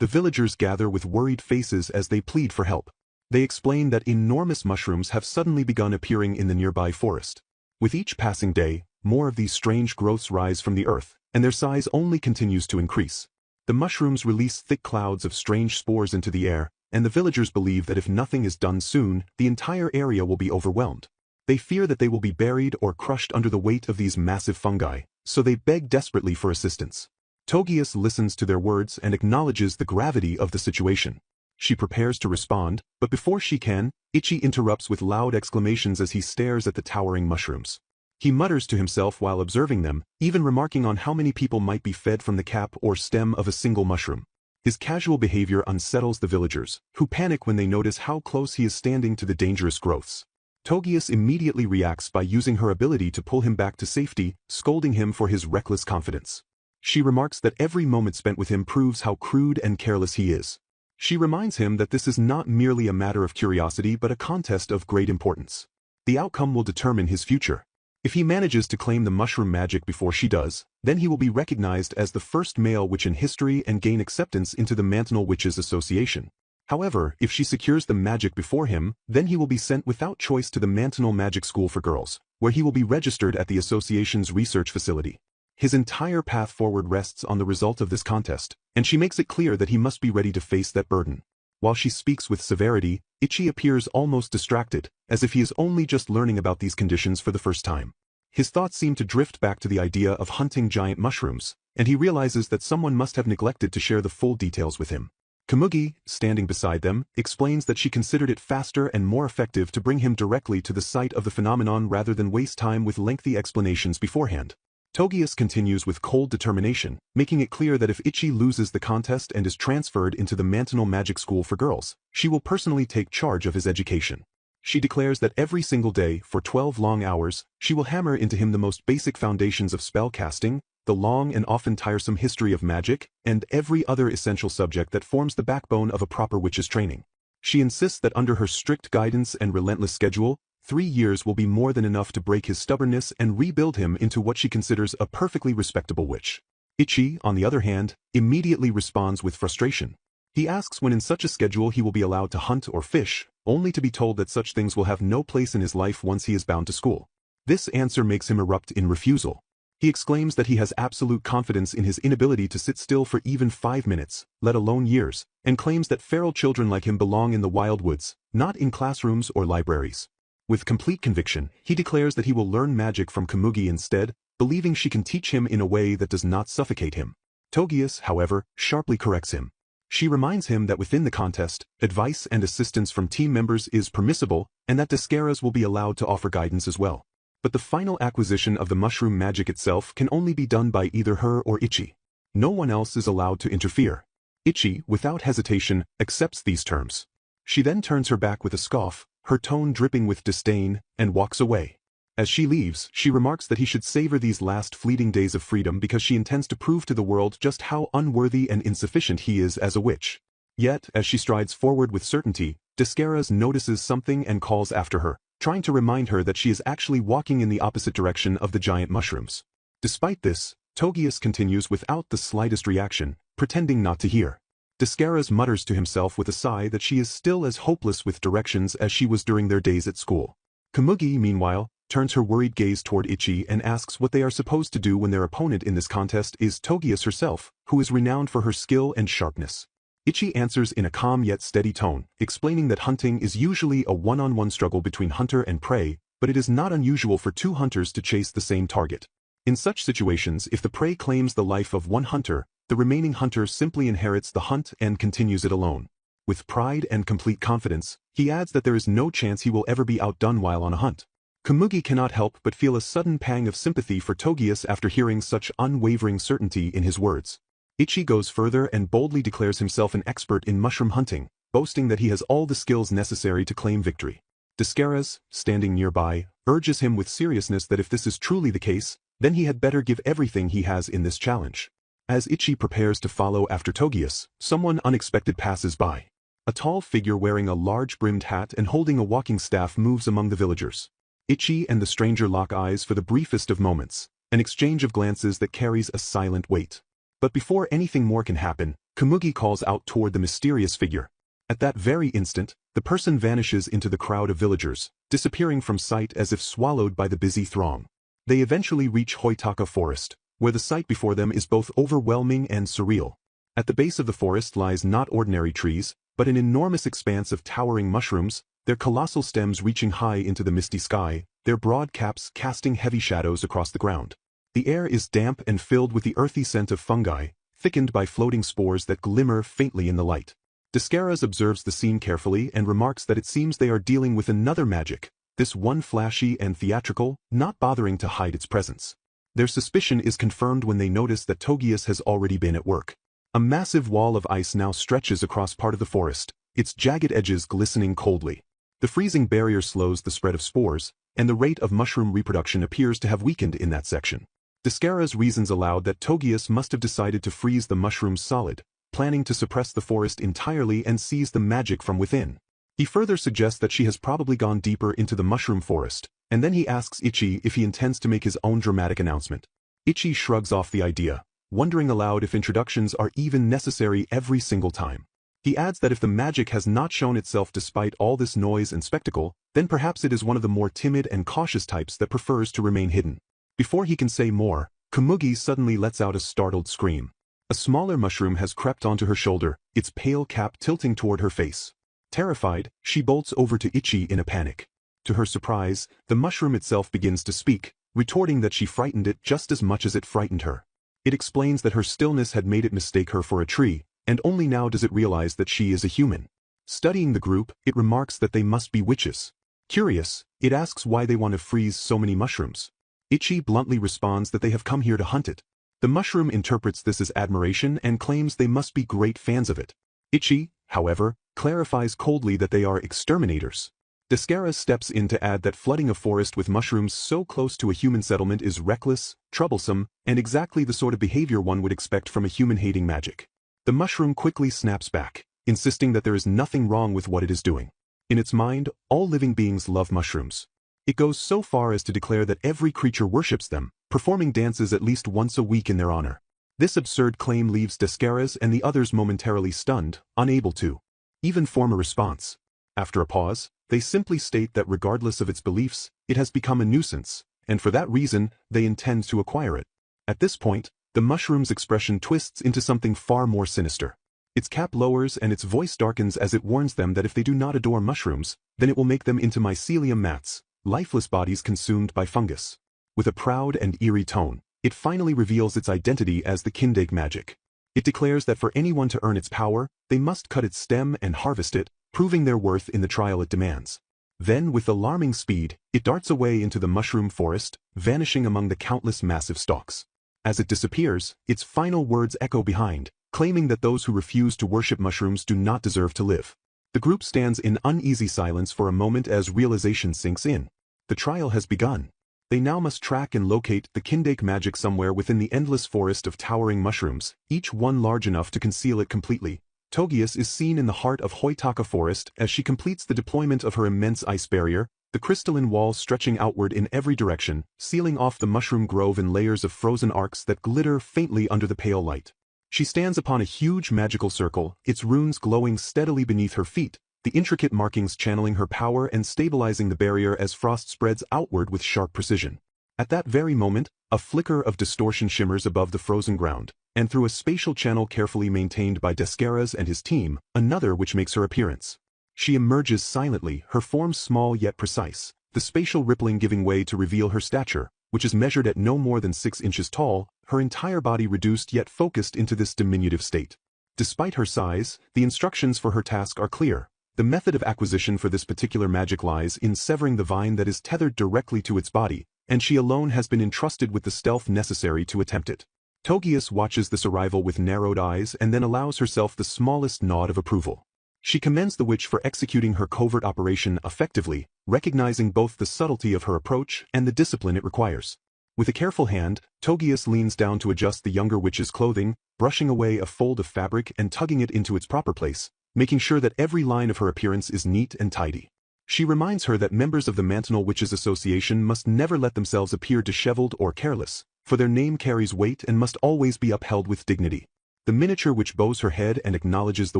The villagers gather with worried faces as they plead for help. They explain that enormous mushrooms have suddenly begun appearing in the nearby forest. With each passing day, more of these strange growths rise from the earth, and their size only continues to increase. The mushrooms release thick clouds of strange spores into the air, and the villagers believe that if nothing is done soon, the entire area will be overwhelmed. They fear that they will be buried or crushed under the weight of these massive fungi, so they beg desperately for assistance. Togius listens to their words and acknowledges the gravity of the situation. She prepares to respond, but before she can, Ichi interrupts with loud exclamations as he stares at the towering mushrooms. He mutters to himself while observing them, even remarking on how many people might be fed from the cap or stem of a single mushroom. His casual behavior unsettles the villagers, who panic when they notice how close he is standing to the dangerous growths. Togius immediately reacts by using her ability to pull him back to safety, scolding him for his reckless confidence. She remarks that every moment spent with him proves how crude and careless he is. She reminds him that this is not merely a matter of curiosity but a contest of great importance. The outcome will determine his future. If he manages to claim the mushroom magic before she does, then he will be recognized as the first male witch in history and gain acceptance into the Mantinal Witches Association. However, if she secures the magic before him, then he will be sent without choice to the Mantinal Magic School for Girls, where he will be registered at the association's research facility. His entire path forward rests on the result of this contest, and she makes it clear that he must be ready to face that burden. While she speaks with severity, Ichi appears almost distracted, as if he is only just learning about these conditions for the first time. His thoughts seem to drift back to the idea of hunting giant mushrooms, and he realizes that someone must have neglected to share the full details with him. Komugi, standing beside them, explains that she considered it faster and more effective to bring him directly to the site of the phenomenon rather than waste time with lengthy explanations beforehand. Togius continues with cold determination, making it clear that if Ichi loses the contest and is transferred into the Mantinal Magic School for Girls, she will personally take charge of his education. She declares that every single day, for 12 long hours, she will hammer into him the most basic foundations of spell casting, the long and often tiresome history of magic, and every other essential subject that forms the backbone of a proper witch's training. She insists that under her strict guidance and relentless schedule, 3 years will be more than enough to break his stubbornness and rebuild him into what she considers a perfectly respectable witch. Ichi, on the other hand, immediately responds with frustration. He asks when in such a schedule he will be allowed to hunt or fish, only to be told that such things will have no place in his life once he is bound to school. This answer makes him erupt in refusal. He exclaims that he has absolute confidence in his inability to sit still for even 5 minutes, let alone years, and claims that feral children like him belong in the wild woods, not in classrooms or libraries. With complete conviction, he declares that he will learn magic from Komugi instead, believing she can teach him in a way that does not suffocate him. Togius, however, sharply corrects him. She reminds him that within the contest, advice and assistance from team members is permissible, and that Descaras will be allowed to offer guidance as well. But the final acquisition of the mushroom magic itself can only be done by either her or Ichi. No one else is allowed to interfere. Ichi, without hesitation, accepts these terms. She then turns her back with a scoff, her tone dripping with disdain, and walks away. As she leaves, she remarks that he should savor these last fleeting days of freedom because she intends to prove to the world just how unworthy and insufficient he is as a witch. Yet, as she strides forward with certainty, Descaras notices something and calls after her, trying to remind her that she is actually walking in the opposite direction of the giant mushrooms. Despite this, Togius continues without the slightest reaction, pretending not to hear. Descaras mutters to himself with a sigh that she is still as hopeless with directions as she was during their days at school. Komugi, meanwhile, turns her worried gaze toward Ichi and asks what they are supposed to do when their opponent in this contest is Togius herself, who is renowned for her skill and sharpness. Ichi answers in a calm yet steady tone, explaining that hunting is usually a one-on-one struggle between hunter and prey, but it is not unusual for 2 hunters to chase the same target. In such situations, if the prey claims the life of one hunter, the remaining hunter simply inherits the hunt and continues it alone. With pride and complete confidence, he adds that there is no chance he will ever be outdone while on a hunt. Komugi cannot help but feel a sudden pang of sympathy for Togius after hearing such unwavering certainty in his words. Ichi goes further and boldly declares himself an expert in mushroom hunting, boasting that he has all the skills necessary to claim victory. Descaras, standing nearby, urges him with seriousness that if this is truly the case, then he had better give everything he has in this challenge. As Ichi prepares to follow after Togius, someone unexpected passes by. A tall figure wearing a large-brimmed hat and holding a walking staff moves among the villagers. Ichi and the stranger lock eyes for the briefest of moments, an exchange of glances that carries a silent weight. But before anything more can happen, Komugi calls out toward the mysterious figure. At that very instant, the person vanishes into the crowd of villagers, disappearing from sight as if swallowed by the busy throng. They eventually reach Hoitaka Forest, where the sight before them is both overwhelming and surreal. At the base of the forest lies not ordinary trees, but an enormous expanse of towering mushrooms, their colossal stems reaching high into the misty sky, their broad caps casting heavy shadows across the ground. The air is damp and filled with the earthy scent of fungi, thickened by floating spores that glimmer faintly in the light. Descaras observes the scene carefully and remarks that it seems they are dealing with another magic, this one flashy and theatrical, not bothering to hide its presence. Their suspicion is confirmed when they notice that Togius has already been at work. A massive wall of ice now stretches across part of the forest, its jagged edges glistening coldly. The freezing barrier slows the spread of spores, and the rate of mushroom reproduction appears to have weakened in that section. Descaras reasons aloud that Togius must have decided to freeze the mushrooms solid, planning to suppress the forest entirely and seize the magic from within. He further suggests that she has probably gone deeper into the mushroom forest, and then he asks Ichi if he intends to make his own dramatic announcement. Ichi shrugs off the idea, wondering aloud if introductions are even necessary every single time. He adds that if the magic has not shown itself despite all this noise and spectacle, then perhaps it is one of the more timid and cautious types that prefers to remain hidden. Before he can say more, Komugi suddenly lets out a startled scream. A smaller mushroom has crept onto her shoulder, its pale cap tilting toward her face. Terrified, she bolts over to Ichi in a panic. To her surprise, the mushroom itself begins to speak, retorting that she frightened it just as much as it frightened her. It explains that her stillness had made it mistake her for a tree, and only now does it realize that she is a human. Studying the group, it remarks that they must be witches. Curious, it asks why they want to freeze so many mushrooms. Ichi bluntly responds that they have come here to hunt it. The mushroom interprets this as admiration and claims they must be great fans of it. Ichi, however, clarifies coldly that they are exterminators. Descaras steps in to add that flooding a forest with mushrooms so close to a human settlement is reckless, troublesome, and exactly the sort of behavior one would expect from a human-hating magic. The mushroom quickly snaps back, insisting that there is nothing wrong with what it is doing. In its mind, all living beings love mushrooms. It goes so far as to declare that every creature worships them, performing dances at least once a week in their honor. This absurd claim leaves Descaras and the others momentarily stunned, unable to even form a response. After a pause, they simply state that regardless of its beliefs, it has become a nuisance, and for that reason, they intend to acquire it. At this point, the mushroom's expression twists into something far more sinister. Its cap lowers and its voice darkens as it warns them that if they do not adore mushrooms, then it will make them into mycelium mats, lifeless bodies consumed by fungus. With a proud and eerie tone, it finally reveals its identity as the Kindake magic. It declares that for anyone to earn its power, they must cut its stem and harvest it, proving their worth in the trial it demands. Then, with alarming speed, it darts away into the mushroom forest, vanishing among the countless massive stalks. As it disappears, its final words echo behind, claiming that those who refuse to worship mushrooms do not deserve to live. The group stands in uneasy silence for a moment as realization sinks in. The trial has begun. They now must track and locate the Kindake magic somewhere within the endless forest of towering mushrooms, each one large enough to conceal it completely. Togius is seen in the heart of Hoitaka Forest as she completes the deployment of her immense ice barrier, the crystalline walls stretching outward in every direction, sealing off the mushroom grove in layers of frozen arcs that glitter faintly under the pale light. She stands upon a huge magical circle, its runes glowing steadily beneath her feet, the intricate markings channeling her power and stabilizing the barrier as frost spreads outward with sharp precision. At that very moment, a flicker of distortion shimmers above the frozen ground, and through a spatial channel carefully maintained by Descaras and his team, another which makes her appearance. She emerges silently, her form small yet precise, the spatial rippling giving way to reveal her stature, which is measured at no more than 6 inches tall, her entire body reduced yet focused into this diminutive state. Despite her size, the instructions for her task are clear. The method of acquisition for this particular magic lies in severing the vine that is tethered directly to its body, and she alone has been entrusted with the stealth necessary to attempt it. Togius watches this arrival with narrowed eyes and then allows herself the smallest nod of approval. She commends the witch for executing her covert operation effectively, recognizing both the subtlety of her approach and the discipline it requires. With a careful hand, Togius leans down to adjust the younger witch's clothing, brushing away a fold of fabric and tugging it into its proper place, making sure that every line of her appearance is neat and tidy. She reminds her that members of the Mantinal Witches Association must never let themselves appear disheveled or careless, for their name carries weight and must always be upheld with dignity. The miniature witch bows her head and acknowledges the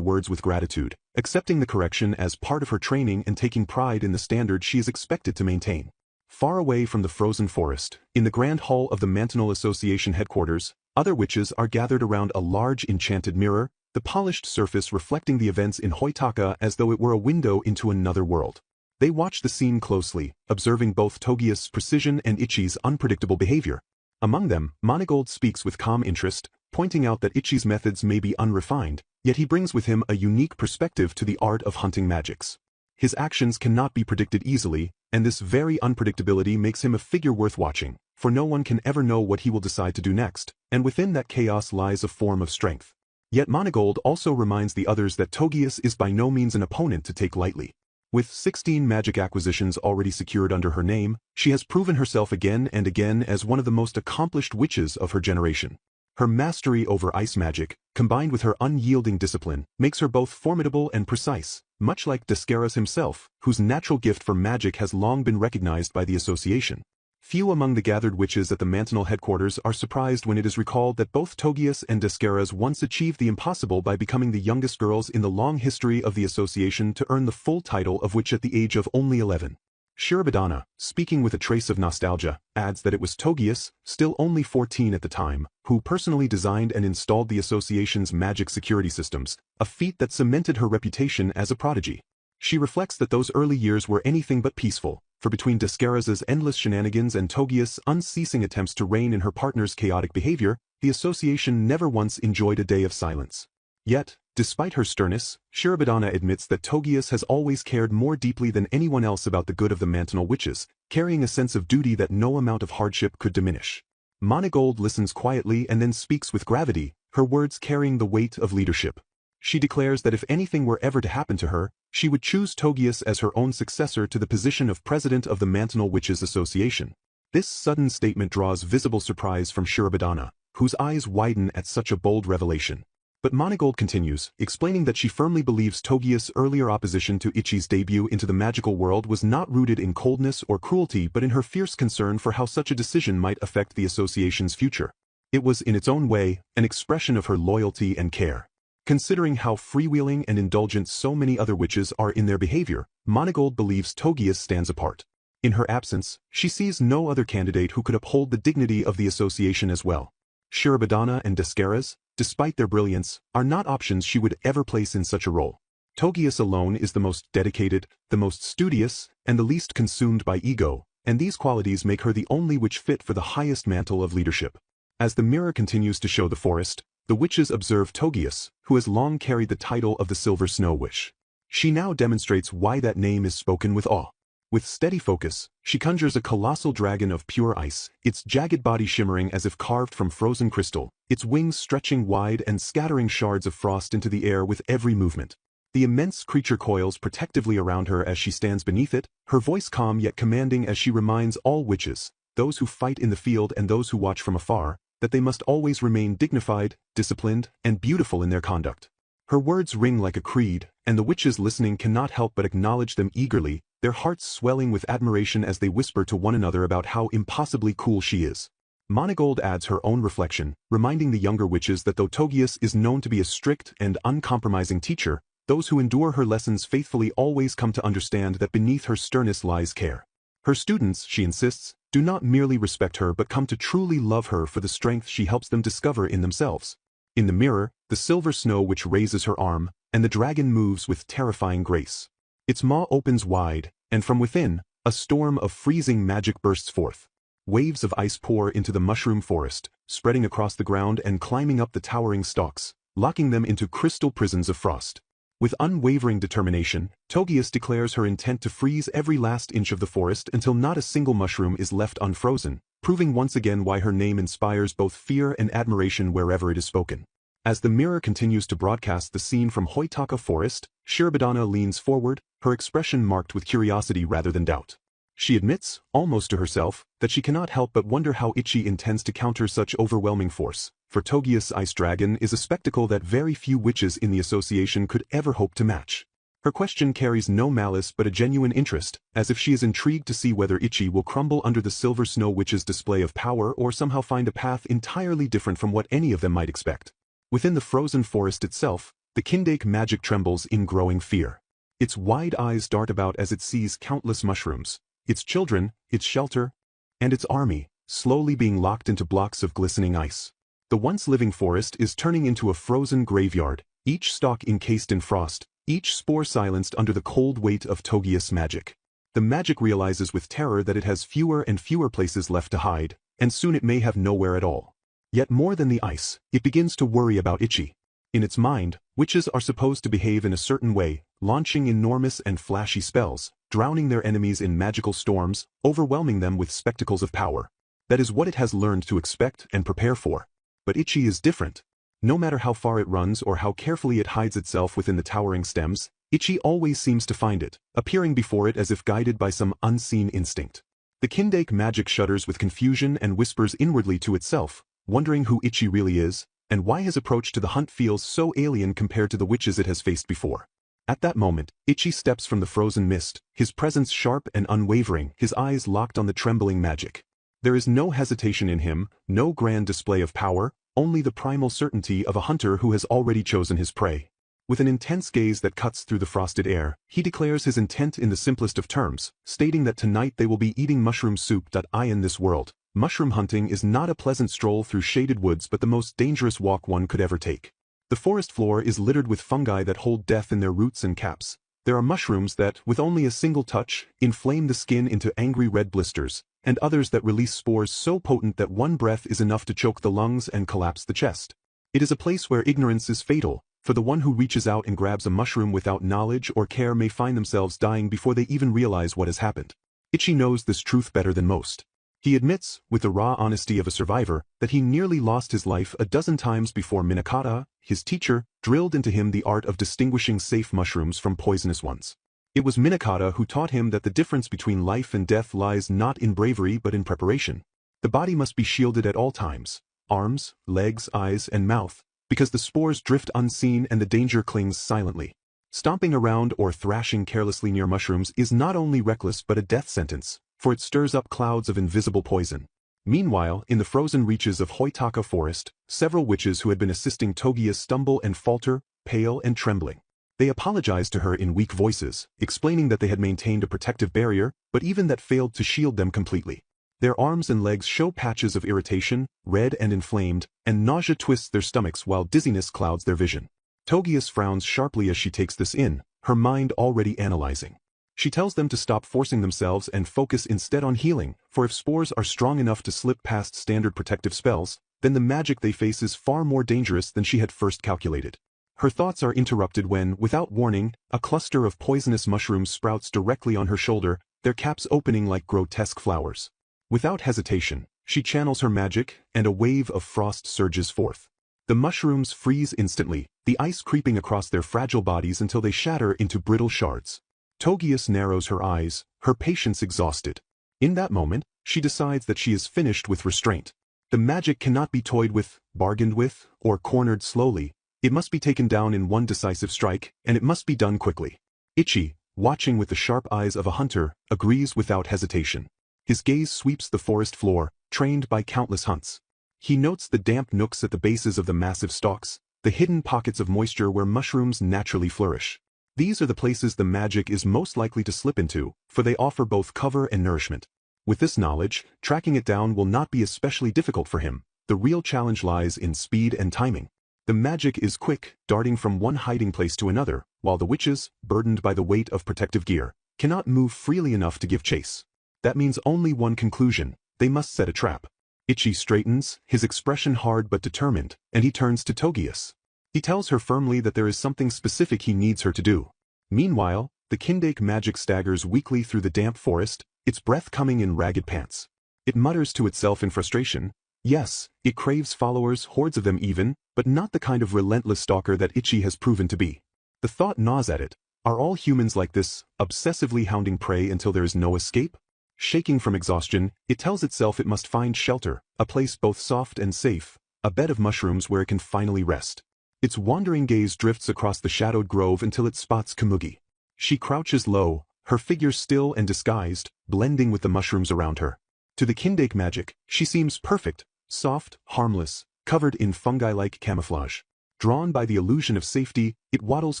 words with gratitude, accepting the correction as part of her training and taking pride in the standard she is expected to maintain. Far away from the frozen forest, in the grand hall of the Mantinal Association headquarters, other witches are gathered around a large enchanted mirror, the polished surface reflecting the events in Hoitaka as though it were a window into another world. They watch the scene closely, observing both Togius' precision and Ichi's unpredictable behavior. Among them, Manigold speaks with calm interest, pointing out that Ichi's methods may be unrefined, yet he brings with him a unique perspective to the art of hunting magics. His actions cannot be predicted easily, and this very unpredictability makes him a figure worth watching, for no one can ever know what he will decide to do next, and within that chaos lies a form of strength. Yet Manigold also reminds the others that Togius is by no means an opponent to take lightly. With 16 magic acquisitions already secured under her name, she has proven herself again and again as one of the most accomplished witches of her generation. Her mastery over ice magic, combined with her unyielding discipline, makes her both formidable and precise, much like Descaras himself, whose natural gift for magic has long been recognized by the association. Few among the gathered witches at the Mantinal headquarters are surprised when it is recalled that both Togius and Descaras once achieved the impossible by becoming the youngest girls in the long history of the association to earn the full title of witch at the age of only 11. Shirobadana, speaking with a trace of nostalgia, adds that it was Togius, still only 14 at the time, who personally designed and installed the association's magic security systems, a feat that cemented her reputation as a prodigy. She reflects that those early years were anything but peaceful, for between Descaras' endless shenanigans and Togius' unceasing attempts to rein in her partner's chaotic behavior, the association never once enjoyed a day of silence. Yet, despite her sternness, Shirobadana admits that Togius has always cared more deeply than anyone else about the good of the Mantinal witches, carrying a sense of duty that no amount of hardship could diminish. Manigold listens quietly and then speaks with gravity, her words carrying the weight of leadership. She declares that if anything were ever to happen to her, she would choose Togius as her own successor to the position of president of the Mantinal Witches Association. This sudden statement draws visible surprise from Shirobadana, whose eyes widen at such a bold revelation. But Manigold continues, explaining that she firmly believes Togius' earlier opposition to Ichi's debut into the magical world was not rooted in coldness or cruelty but in her fierce concern for how such a decision might affect the association's future. It was, in its own way, an expression of her loyalty and care. Considering how freewheeling and indulgent so many other witches are in their behavior, Manigold believes Togius stands apart. In her absence, she sees no other candidate who could uphold the dignity of the association as well. Shirobadana and Descaras, despite their brilliance, are not options she would ever place in such a role. Togius alone is the most dedicated, the most studious, and the least consumed by ego, and these qualities make her the only witch fit for the highest mantle of leadership. As the mirror continues to show the forest, the witches observe Togius, who has long carried the title of the Silver Snow Witch. She now demonstrates why that name is spoken with awe. With steady focus, she conjures a colossal dragon of pure ice, its jagged body shimmering as if carved from frozen crystal, its wings stretching wide and scattering shards of frost into the air with every movement. The immense creature coils protectively around her as she stands beneath it, her voice calm yet commanding as she reminds all witches, those who fight in the field and those who watch from afar, that they must always remain dignified, disciplined, and beautiful in their conduct. Her words ring like a creed, and the witches listening cannot help but acknowledge them eagerly, their hearts swelling with admiration as they whisper to one another about how impossibly cool she is. Manigold adds her own reflection, reminding the younger witches that though Togius is known to be a strict and uncompromising teacher, those who endure her lessons faithfully always come to understand that beneath her sternness lies care. Her students, she insists, do not merely respect her but come to truly love her for the strength she helps them discover in themselves. In the mirror, the Silver Snow Witch raises her arm, and the dragon moves with terrifying grace. Its maw opens wide, and from within, a storm of freezing magic bursts forth. Waves of ice pour into the mushroom forest, spreading across the ground and climbing up the towering stalks, locking them into crystal prisons of frost. With unwavering determination, Togius declares her intent to freeze every last inch of the forest until not a single mushroom is left unfrozen, proving once again why her name inspires both fear and admiration wherever it is spoken. As the mirror continues to broadcast the scene from Hoitaka Forest, Shirobadana leans forward, her expression marked with curiosity rather than doubt. She admits, almost to herself, that she cannot help but wonder how Ichi intends to counter such overwhelming force, for Togius' ice dragon is a spectacle that very few witches in the association could ever hope to match. Her question carries no malice but a genuine interest, as if she is intrigued to see whether Ichi will crumble under the Silver Snow Witch's display of power or somehow find a path entirely different from what any of them might expect. Within the frozen forest itself, the Kindake magic trembles in growing fear. Its wide eyes dart about as it sees countless mushrooms, its children, its shelter, and its army, slowly being locked into blocks of glistening ice. The once living forest is turning into a frozen graveyard, each stalk encased in frost, each spore silenced under the cold weight of Togias magic. The magic realizes with terror that it has fewer and fewer places left to hide, and soon it may have nowhere at all. Yet more than the ice, it begins to worry about Ichi. In its mind, witches are supposed to behave in a certain way, launching enormous and flashy spells, drowning their enemies in magical storms, overwhelming them with spectacles of power. That is what it has learned to expect and prepare for. But Ichi is different. No matter how far it runs or how carefully it hides itself within the towering stems, Ichi always seems to find it, appearing before it as if guided by some unseen instinct. The Kindake magic shudders with confusion and whispers inwardly to itself, wondering who Ichi really is, and why his approach to the hunt feels so alien compared to the witches it has faced before. At that moment, Ichi steps from the frozen mist, his presence sharp and unwavering, his eyes locked on the trembling magic. There is no hesitation in him, no grand display of power, only the primal certainty of a hunter who has already chosen his prey. With an intense gaze that cuts through the frosted air, he declares his intent in the simplest of terms, stating that tonight they will be eating mushroom soup. In this world, mushroom hunting is not a pleasant stroll through shaded woods but the most dangerous walk one could ever take. The forest floor is littered with fungi that hold death in their roots and caps. There are mushrooms that, with only a single touch, inflame the skin into angry red blisters, and others that release spores so potent that one breath is enough to choke the lungs and collapse the chest. It is a place where ignorance is fatal, for the one who reaches out and grabs a mushroom without knowledge or care may find themselves dying before they even realize what has happened. Ichi knows this truth better than most. He admits, with the raw honesty of a survivor, that he nearly lost his life a dozen times before Minakata, his teacher, drilled into him the art of distinguishing safe mushrooms from poisonous ones. It was Minakata who taught him that the difference between life and death lies not in bravery but in preparation. The body must be shielded at all times, arms, legs, eyes, and mouth, because the spores drift unseen and the danger clings silently. Stomping around or thrashing carelessly near mushrooms is not only reckless but a death sentence, for it stirs up clouds of invisible poison. Meanwhile, in the frozen reaches of Hoitaka Forest, several witches who had been assisting Togia stumble and falter, pale and trembling. They apologized to her in weak voices, explaining that they had maintained a protective barrier, but even that failed to shield them completely. Their arms and legs show patches of irritation, red and inflamed, and nausea twists their stomachs while dizziness clouds their vision. Togias frowns sharply as she takes this in, her mind already analyzing. She tells them to stop forcing themselves and focus instead on healing, for if spores are strong enough to slip past standard protective spells, then the magic they face is far more dangerous than she had first calculated. Her thoughts are interrupted when, without warning, a cluster of poisonous mushrooms sprouts directly on her shoulder, their caps opening like grotesque flowers. Without hesitation, she channels her magic, and a wave of frost surges forth. The mushrooms freeze instantly, the ice creeping across their fragile bodies until they shatter into brittle shards. Togias narrows her eyes, her patience exhausted. In that moment, she decides that she is finished with restraint. The magic cannot be toyed with, bargained with, or cornered slowly. It must be taken down in one decisive strike, and it must be done quickly. Ichi, watching with the sharp eyes of a hunter, agrees without hesitation. His gaze sweeps the forest floor, trained by countless hunts. He notes the damp nooks at the bases of the massive stalks, the hidden pockets of moisture where mushrooms naturally flourish. These are the places the magic is most likely to slip into, for they offer both cover and nourishment. With this knowledge, tracking it down will not be especially difficult for him. The real challenge lies in speed and timing. The magic is quick, darting from one hiding place to another, while the witches, burdened by the weight of protective gear, cannot move freely enough to give chase. That means only one conclusion: they must set a trap. Ichi straightens, his expression hard but determined, and he turns to Togias. He tells her firmly that there is something specific he needs her to do. Meanwhile, the Kindake magic staggers weakly through the damp forest, its breath coming in ragged pants. It mutters to itself in frustration. Yes, it craves followers, hordes of them even, but not the kind of relentless stalker that Ichi has proven to be. The thought gnaws at it. Are all humans like this, obsessively hounding prey until there is no escape? Shaking from exhaustion, it tells itself it must find shelter, a place both soft and safe, a bed of mushrooms where it can finally rest. Its wandering gaze drifts across the shadowed grove until it spots Komugi. She crouches low, her figure still and disguised, blending with the mushrooms around her. To the Kindake magic, she seems perfect, soft, harmless, covered in fungi-like camouflage. Drawn by the illusion of safety, it waddles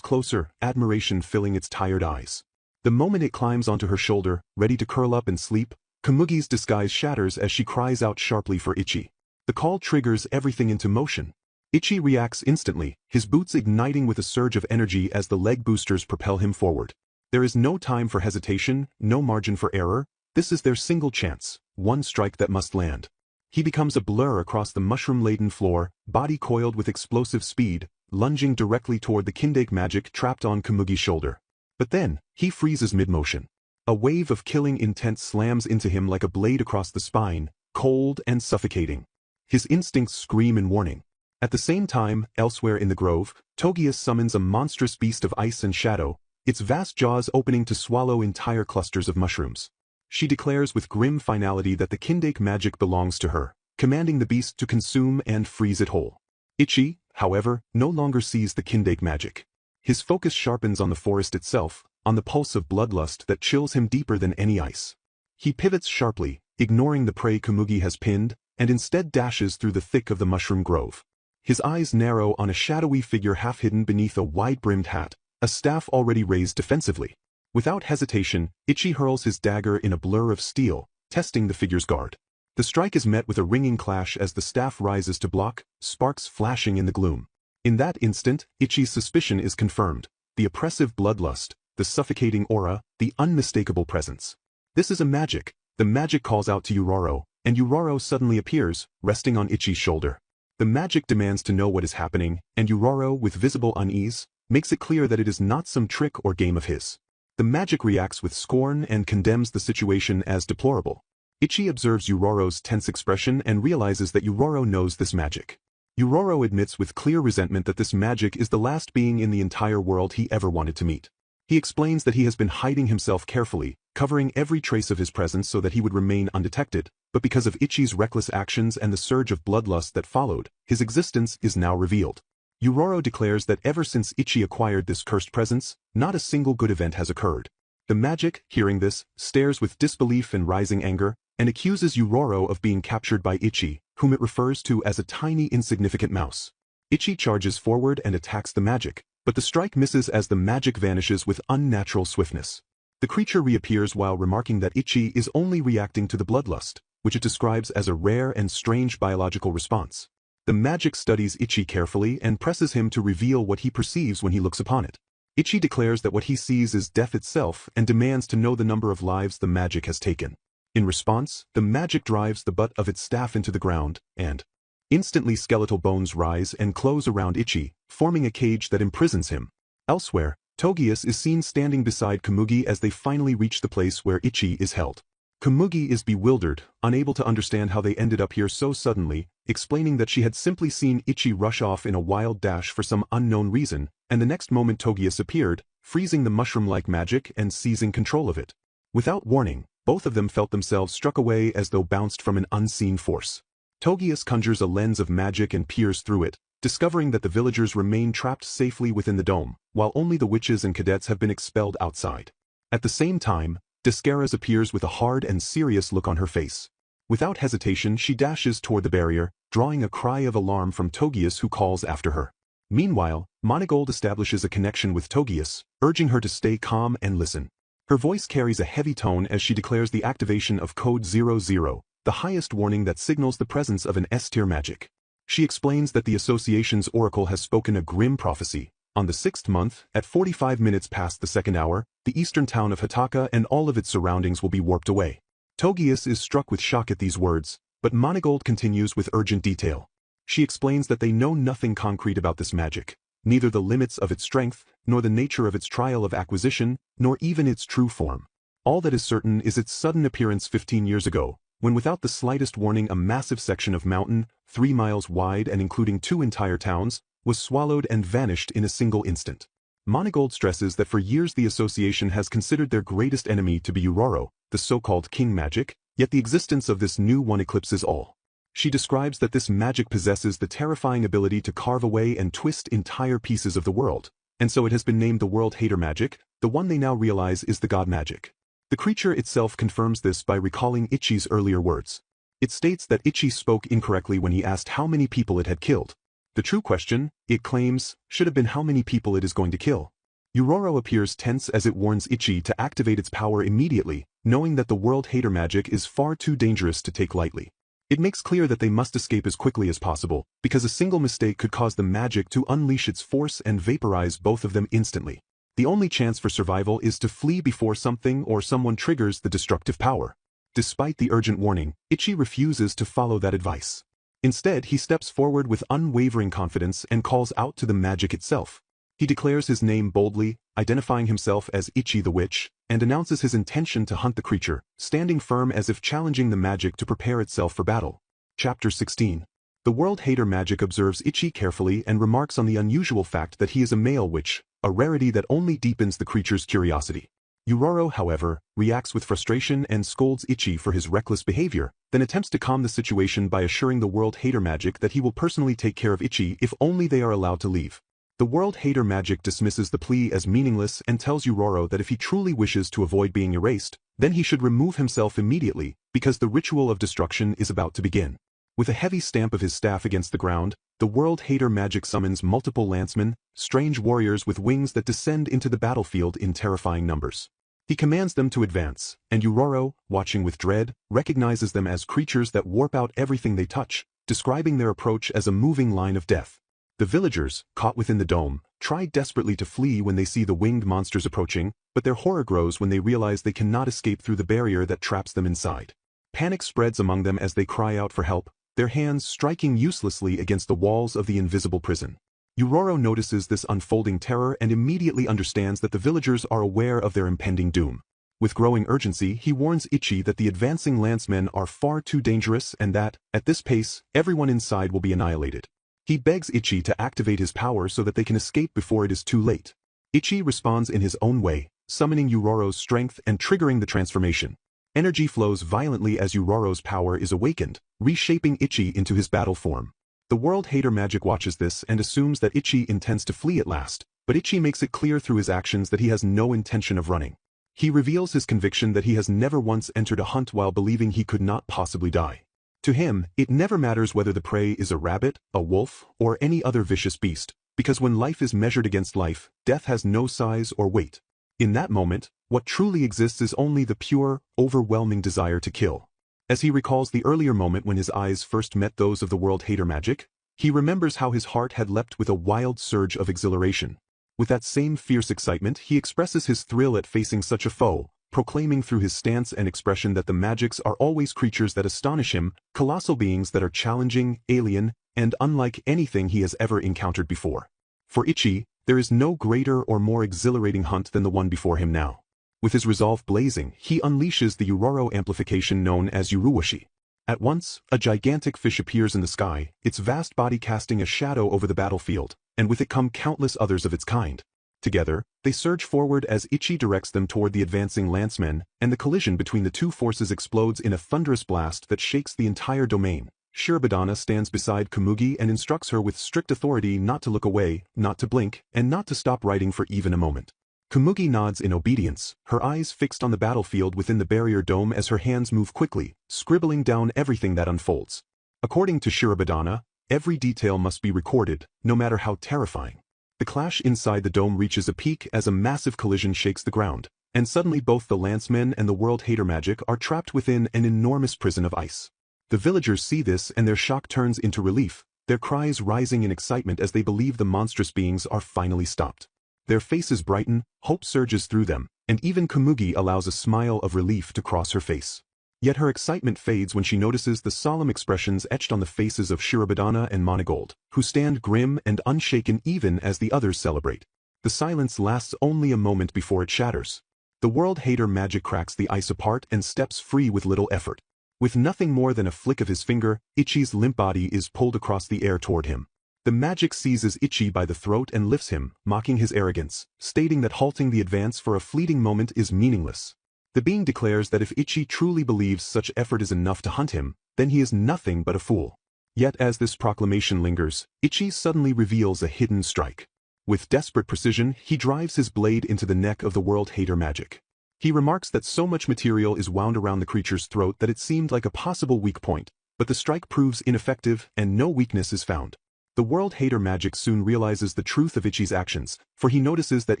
closer, admiration filling its tired eyes. The moment it climbs onto her shoulder, ready to curl up and sleep, Komugi's disguise shatters as she cries out sharply for Ichi. The call triggers everything into motion. Ichi reacts instantly, his boots igniting with a surge of energy as the leg boosters propel him forward. There is no time for hesitation, no margin for error. This is their single chance, one strike that must land. He becomes a blur across the mushroom-laden floor, body coiled with explosive speed, lunging directly toward the Kindake magic trapped on Komugi's shoulder. But then, he freezes mid-motion. A wave of killing intent slams into him like a blade across the spine, cold and suffocating. His instincts scream in warning. At the same time, elsewhere in the grove, Togius summons a monstrous beast of ice and shadow, its vast jaws opening to swallow entire clusters of mushrooms. She declares with grim finality that the Kindake magic belongs to her, commanding the beast to consume and freeze it whole. Ichi, however, no longer sees the Kindake magic. His focus sharpens on the forest itself, on the pulse of bloodlust that chills him deeper than any ice. He pivots sharply, ignoring the prey Komugi has pinned, and instead dashes through the thick of the mushroom grove. His eyes narrow on a shadowy figure half hidden beneath a wide-brimmed hat, a staff already raised defensively. Without hesitation, Ichi hurls his dagger in a blur of steel, testing the figure's guard. The strike is met with a ringing clash as the staff rises to block, sparks flashing in the gloom. In that instant, Ichi's suspicion is confirmed. The oppressive bloodlust, the suffocating aura, the unmistakable presence. This is a magic. The magic calls out to Uraro, and Uraro suddenly appears, resting on Ichi's shoulder. The magic demands to know what is happening, and Uraro, with visible unease, makes it clear that it is not some trick or game of his. The magic reacts with scorn and condemns the situation as deplorable. Ichi observes Uraro's tense expression and realizes that Uraro knows this magic. Uraro admits with clear resentment that this magic is the last being in the entire world he ever wanted to meet. He explains that he has been hiding himself carefully, covering every trace of his presence so that he would remain undetected, but because of Ichi's reckless actions and the surge of bloodlust that followed, his existence is now revealed. Uraro declares that ever since Ichi acquired this cursed presence, not a single good event has occurred. The magic, hearing this, stares with disbelief and rising anger, and accuses Uraro of being captured by Ichi, whom it refers to as a tiny insignificant mouse. Ichi charges forward and attacks the magic, but the strike misses as the magic vanishes with unnatural swiftness. The creature reappears while remarking that Ichi is only reacting to the bloodlust, which it describes as a rare and strange biological response. The magic studies Ichi carefully and presses him to reveal what he perceives when he looks upon it. Ichi declares that what he sees is death itself and demands to know the number of lives the magic has taken. In response, the magic drives the butt of its staff into the ground, and instantly skeletal bones rise and close around Ichi, forming a cage that imprisons him. Elsewhere, Togius is seen standing beside Komugi as they finally reach the place where Ichi is held. Komugi is bewildered, unable to understand how they ended up here so suddenly, explaining that she had simply seen Ichi rush off in a wild dash for some unknown reason, and the next moment Togius appeared, freezing the mushroom-like magic and seizing control of it. Without warning, both of them felt themselves struck away as though bounced from an unseen force. Togius conjures a lens of magic and peers through it, discovering that the villagers remain trapped safely within the dome, while only the witches and cadets have been expelled outside. At the same time, Descaras appears with a hard and serious look on her face. Without hesitation she dashes toward the barrier, drawing a cry of alarm from Togius who calls after her. Meanwhile, Monagold establishes a connection with Togius, urging her to stay calm and listen. Her voice carries a heavy tone as she declares the activation of Code 00, the highest warning that signals the presence of an S-tier magic. She explains that the Association's oracle has spoken a grim prophecy. On the 6th month, at 45 minutes past the 2nd hour, the eastern town of Hataka and all of its surroundings will be warped away. Togius is struck with shock at these words, but Monagold continues with urgent detail. She explains that they know nothing concrete about this magic, neither the limits of its strength, nor the nature of its trial of acquisition, nor even its true form. All that is certain is its sudden appearance 15 years ago, when without the slightest warning a massive section of mountain, 3 miles wide and including 2 entire towns, was swallowed and vanished in a single instant. Monagold stresses that for years the association has considered their greatest enemy to be Uraro, the so-called king magic, yet the existence of this new one eclipses all. She describes that this magic possesses the terrifying ability to carve away and twist entire pieces of the world, and so it has been named the World Hater Magic. The one they now realize is the God Magic. The creature itself confirms this by recalling Ichi's earlier words. It states that Ichi spoke incorrectly when he asked how many people it had killed. The true question, it claims, should have been how many people it is going to kill. Uroro appears tense as it warns Ichi to activate its power immediately, knowing that the World Hater Magic is far too dangerous to take lightly. It makes clear that they must escape as quickly as possible, because a single mistake could cause the magic to unleash its force and vaporize both of them instantly. The only chance for survival is to flee before something or someone triggers the destructive power. Despite the urgent warning, Ichi refuses to follow that advice. Instead, he steps forward with unwavering confidence and calls out to the magic itself. He declares his name boldly, identifying himself as Ichi the Witch, and announces his intention to hunt the creature, standing firm as if challenging the magic to prepare itself for battle. Chapter 16. The World Hater Magic observes Ichi carefully and remarks on the unusual fact that he is a male witch, a rarity that only deepens the creature's curiosity. Uroro, however, reacts with frustration and scolds Ichi for his reckless behavior, then attempts to calm the situation by assuring the World Hater Magic that he will personally take care of Ichi if only they are allowed to leave. The World Hater Magic dismisses the plea as meaningless and tells Uroro that if he truly wishes to avoid being erased, then he should remove himself immediately, because the ritual of destruction is about to begin. With a heavy stamp of his staff against the ground, the World Hater Magic summons multiple lancemen, strange warriors with wings that descend into the battlefield in terrifying numbers. He commands them to advance, and Uroro, watching with dread, recognizes them as creatures that warp out everything they touch, describing their approach as a moving line of death. The villagers, caught within the dome, try desperately to flee when they see the winged monsters approaching, but their horror grows when they realize they cannot escape through the barrier that traps them inside. Panic spreads among them as they cry out for help, their hands striking uselessly against the walls of the invisible prison. Uroro notices this unfolding terror and immediately understands that the villagers are aware of their impending doom. With growing urgency, he warns Ichi that the advancing lancemen are far too dangerous and that, at this pace, everyone inside will be annihilated. He begs Ichi to activate his power so that they can escape before it is too late. Ichi responds in his own way, summoning Uroro's strength and triggering the transformation. Energy flows violently as Uroro's power is awakened, reshaping Ichi into his battle form. The World Hater Magic watches this and assumes that Ichi intends to flee at last, but Ichi makes it clear through his actions that he has no intention of running. He reveals his conviction that he has never once entered a hunt while believing he could not possibly die. To him, it never matters whether the prey is a rabbit, a wolf, or any other vicious beast, because when life is measured against life, death has no size or weight. In that moment, what truly exists is only the pure, overwhelming desire to kill. As he recalls the earlier moment when his eyes first met those of the World Hater Magic, he remembers how his heart had leapt with a wild surge of exhilaration. With that same fierce excitement, he expresses his thrill at facing such a foe, proclaiming through his stance and expression that the magics are always creatures that astonish him, colossal beings that are challenging, alien, and unlike anything he has ever encountered before. For Ichi, there is no greater or more exhilarating hunt than the one before him now. With his resolve blazing, he unleashes the Uroro amplification known as Uruwashi. At once, a gigantic fish appears in the sky, its vast body casting a shadow over the battlefield, and with it come countless others of its kind. Together, they surge forward as Ichi directs them toward the advancing lancemen, and the collision between the two forces explodes in a thunderous blast that shakes the entire domain. Shirobadana stands beside Komugi and instructs her with strict authority not to look away, not to blink, and not to stop writing for even a moment. Komugi nods in obedience, her eyes fixed on the battlefield within the barrier dome as her hands move quickly, scribbling down everything that unfolds. According to Shirobadana, every detail must be recorded, no matter how terrifying. The clash inside the dome reaches a peak as a massive collision shakes the ground, and suddenly both the lancemen and the World Hater Magic are trapped within an enormous prison of ice. The villagers see this and their shock turns into relief, their cries rising in excitement as they believe the monstrous beings are finally stopped. Their faces brighten, hope surges through them, and even Komugi allows a smile of relief to cross her face. Yet her excitement fades when she notices the solemn expressions etched on the faces of Shirobadana and Monogold, who stand grim and unshaken even as the others celebrate. The silence lasts only a moment before it shatters. The World Hater Magic cracks the ice apart and steps free with little effort. With nothing more than a flick of his finger, Ichi's limp body is pulled across the air toward him. The magic seizes Ichi by the throat and lifts him, mocking his arrogance, stating that halting the advance for a fleeting moment is meaningless. The being declares that if Ichi truly believes such effort is enough to hunt him, then he is nothing but a fool. Yet as this proclamation lingers, Ichi suddenly reveals a hidden strike. With desperate precision, he drives his blade into the neck of the world hater magic. He remarks that so much material is wound around the creature's throat that it seemed like a possible weak point, but the strike proves ineffective and no weakness is found. The world hater magic soon realizes the truth of Ichi's actions, for he notices that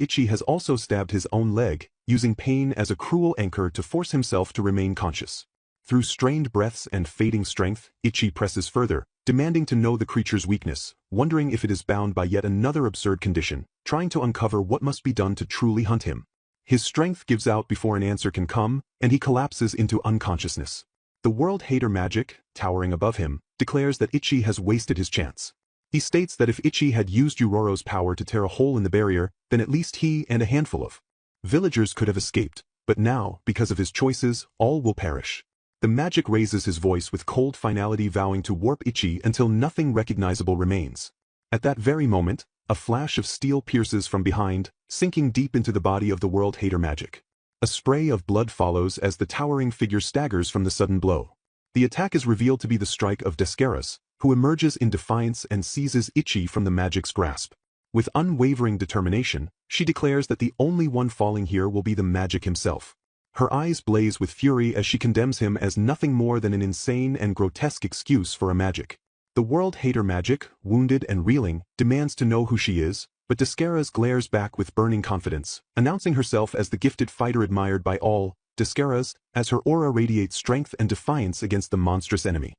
Ichi has also stabbed his own leg, using pain as a cruel anchor to force himself to remain conscious. Through strained breaths and fading strength, Ichi presses further, demanding to know the creature's weakness, wondering if it is bound by yet another absurd condition, trying to uncover what must be done to truly hunt him. His strength gives out before an answer can come, and he collapses into unconsciousness. The world hater magic, towering above him, declares that Ichi has wasted his chance. He states that if Ichi had used Yuroro's power to tear a hole in the barrier, then at least he and a handful of villagers could have escaped, but now, because of his choices, all will perish. The magic raises his voice with cold finality, vowing to warp Ichi until nothing recognizable remains. At that very moment, a flash of steel pierces from behind, sinking deep into the body of the world hater magic. A spray of blood follows as the towering figure staggers from the sudden blow. The attack is revealed to be the strike of Descaras, who emerges in defiance and seizes Ichi from the magic's grasp. With unwavering determination, she declares that the only one falling here will be the magic himself. Her eyes blaze with fury as she condemns him as nothing more than an insane and grotesque excuse for a magic. The world hater magic, wounded and reeling, demands to know who she is, but Descaras glares back with burning confidence, announcing herself as the gifted fighter admired by all. Descaras, as her aura radiates strength and defiance against the monstrous enemy.